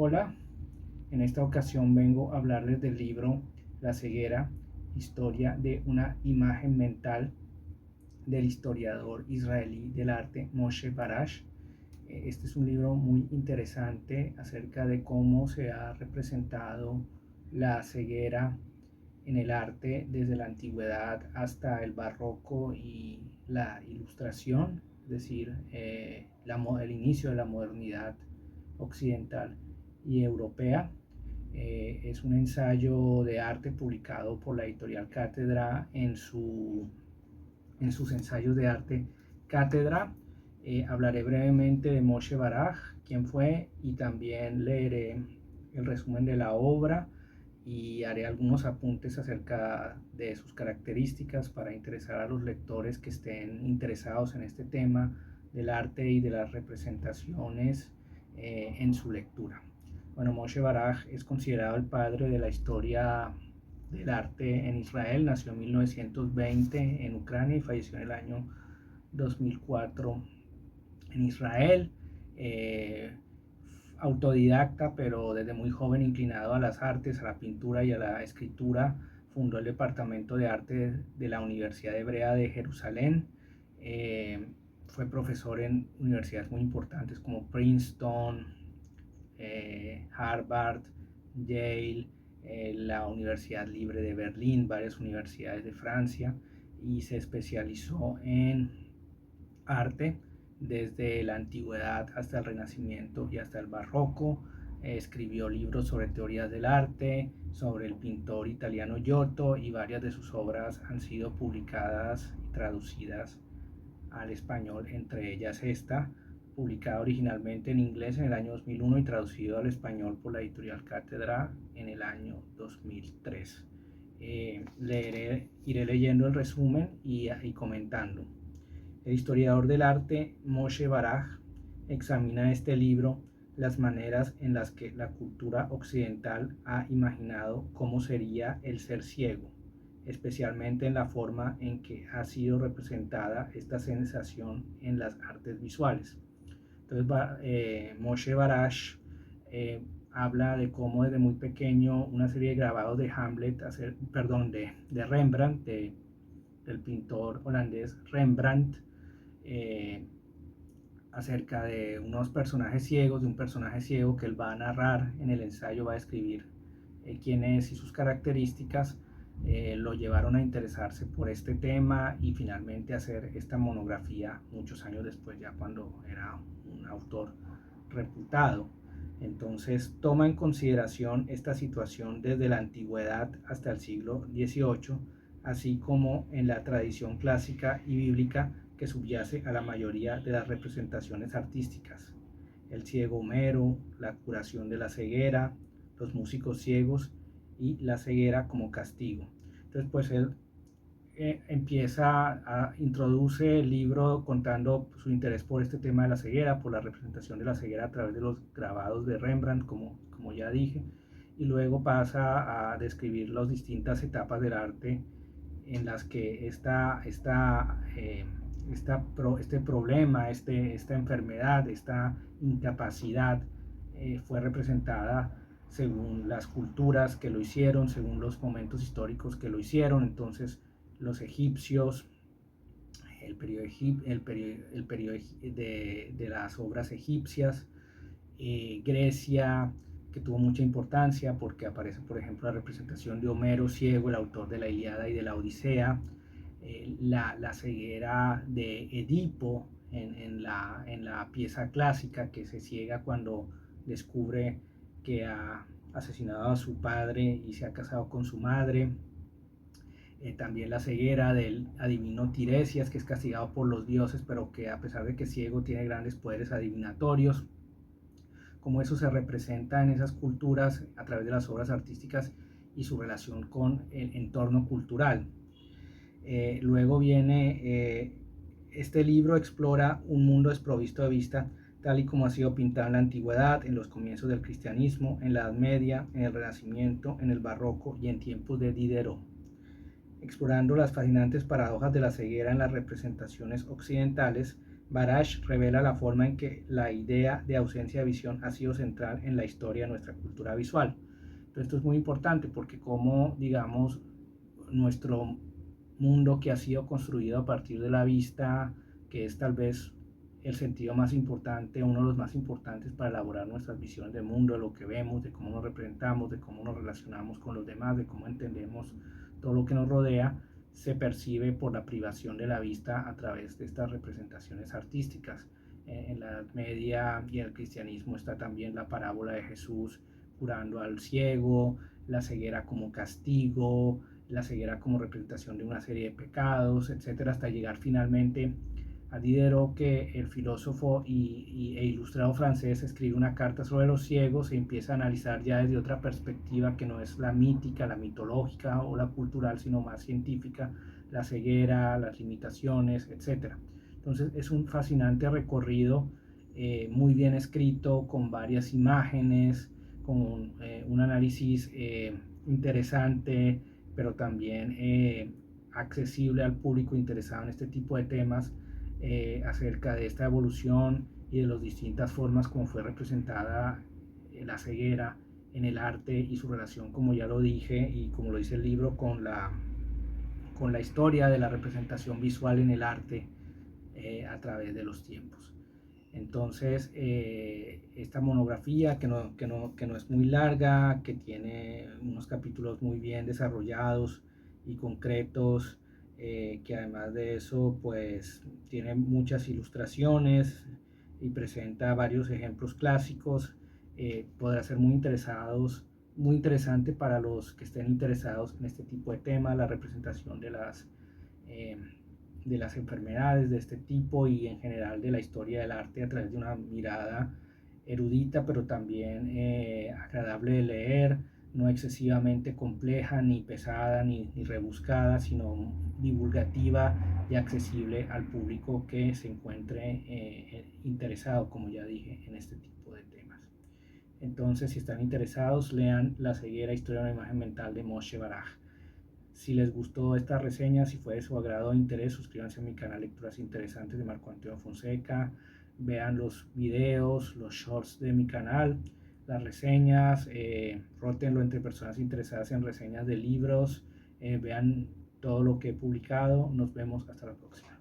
Hola, en esta ocasión vengo a hablarles del libro La ceguera, historia de una imagen mental del historiador israelí del arte Moshe Barash. Este es un libro muy interesante acerca de cómo se ha representado la ceguera en el arte desde la antigüedad hasta el barroco y la ilustración, es decir, el inicio de la modernidad occidental y europea. Es un ensayo de arte publicado por la editorial Cátedra en sus ensayos de arte Cátedra. Hablaré brevemente de Moshe Baraj, quién fue, y también leeré el resumen de la obra y haré algunos apuntes acerca de sus características para interesar a los lectores que estén interesados en este tema del arte y de las representaciones en su lectura. Bueno, Moshe Baraj es considerado el padre de la historia del arte en Israel. Nació en 1920 en Ucrania y falleció en el año 2004 en Israel. Autodidacta, pero desde muy joven inclinado a las artes, a la pintura y a la escritura, fundó el Departamento de Arte de la Universidad Hebrea de Jerusalén. Fue profesor en universidades muy importantes como Princeton, Harvard, Yale, la Universidad Libre de Berlín, varias universidades de Francia, y se especializó en arte desde la antigüedad hasta el Renacimiento y hasta el Barroco. Escribió libros sobre teorías del arte, sobre el pintor italiano Giotto, y varias de sus obras han sido publicadas y traducidas al español, entre ellas esta, publicada originalmente en inglés en el año 2001 y traducido al español por la editorial Cátedra en el año 2003. Iré leyendo el resumen y comentando. El historiador del arte Moshe Baraj examina en este libro las maneras en las que la cultura occidental ha imaginado cómo sería el ser ciego, especialmente en la forma en que ha sido representada esta sensación en las artes visuales. Entonces, Moshe Barash habla de cómo desde muy pequeño una serie de grabados de Hamlet, de Rembrandt, del pintor holandés Rembrandt, eh, acerca de unos personajes ciegos, de un personaje ciego que él va a narrar en el ensayo, va a describir quién es y sus características, lo llevaron a interesarse por este tema y finalmente hacer esta monografía muchos años después, ya cuando era un autor reputado. Entonces toma en consideración esta situación desde la antigüedad hasta el siglo XVIII, así como en la tradición clásica y bíblica que subyace a la mayoría de las representaciones artísticas. El ciego Homero, la curación de la ceguera, los músicos ciegos y la ceguera como castigo. Entonces, pues él introduce el libro contando su interés por este tema de la ceguera, por la representación de la ceguera a través de los grabados de Rembrandt, como ya dije, y luego pasa a describir las distintas etapas del arte en las que este problema, esta enfermedad, esta incapacidad fue representada según las culturas que lo hicieron, según los momentos históricos que lo hicieron. Entonces, los egipcios, el periodo de las obras egipcias, Grecia, que tuvo mucha importancia porque aparece, por ejemplo, la representación de Homero ciego, el autor de la Ilíada y de la Odisea, la ceguera de Edipo en la pieza clásica, que se ciega cuando descubre que ha asesinado a su padre y se ha casado con su madre. También la ceguera del adivino Tiresias, que es castigado por los dioses, pero que a pesar de que es ciego tiene grandes poderes adivinatorios. Cómo eso se representa en esas culturas a través de las obras artísticas y su relación con el entorno cultural. Luego viene, este libro explora un mundo desprovisto de vista, tal y como ha sido pintado en la antigüedad, en los comienzos del cristianismo, en la Edad Media, en el Renacimiento, en el Barroco y en tiempos de Diderot, explorando las fascinantes paradojas de la ceguera en las representaciones occidentales, Barash revela la forma en que la idea de ausencia de visión ha sido central en la historia de nuestra cultura visual. Entonces, esto es muy importante porque como, digamos, nuestro mundo que ha sido construido a partir de la vista, que es tal vez el sentido más importante, uno de los más importantes para elaborar nuestras visiones del mundo, de lo que vemos, de cómo nos representamos, de cómo nos relacionamos con los demás, de cómo entendemos todo lo que nos rodea, se percibe por la privación de la vista a través de estas representaciones artísticas. En la Edad Media y el cristianismo está también la parábola de Jesús curando al ciego, la ceguera como castigo, la ceguera como representación de una serie de pecados, etcétera, hasta llegar finalmente a Diderot, que el filósofo e ilustrado francés escribe una carta sobre los ciegos e empieza a analizar ya desde otra perspectiva que no es la mítica, la mitológica o la cultural, sino más científica, la ceguera, las limitaciones, etcétera. Entonces es un fascinante recorrido, muy bien escrito, con varias imágenes, con un análisis interesante, pero también accesible al público interesado en este tipo de temas, acerca de esta evolución y de las distintas formas como fue representada la ceguera en el arte y su relación, como ya lo dije y como lo dice el libro, con la historia de la representación visual en el arte a través de los tiempos. Entonces, esta monografía que no es muy larga, que tiene unos capítulos muy bien desarrollados y concretos, que además de eso, pues tiene muchas ilustraciones y presenta varios ejemplos clásicos, podrá ser muy interesante para los que estén interesados en este tipo de temas, la representación eh, de las enfermedades de este tipo y en general de la historia del arte a través de una mirada erudita, pero también agradable de leer, no excesivamente compleja, ni pesada, ni rebuscada, sino divulgativa y accesible al público que se encuentre interesado, como ya dije, en este tipo de temas. Entonces, si están interesados, lean La ceguera, historia de una imagen mental de Moshe Baraj. Si les gustó esta reseña, si fue de su agrado o interés, suscríbanse a mi canal Lecturas Interesantes de Marco Antonio Fonseca. Vean los videos, los shorts de mi canal, las reseñas, rótenlo entre personas interesadas en reseñas de libros. Vean todo lo que he publicado. Nos vemos hasta la próxima.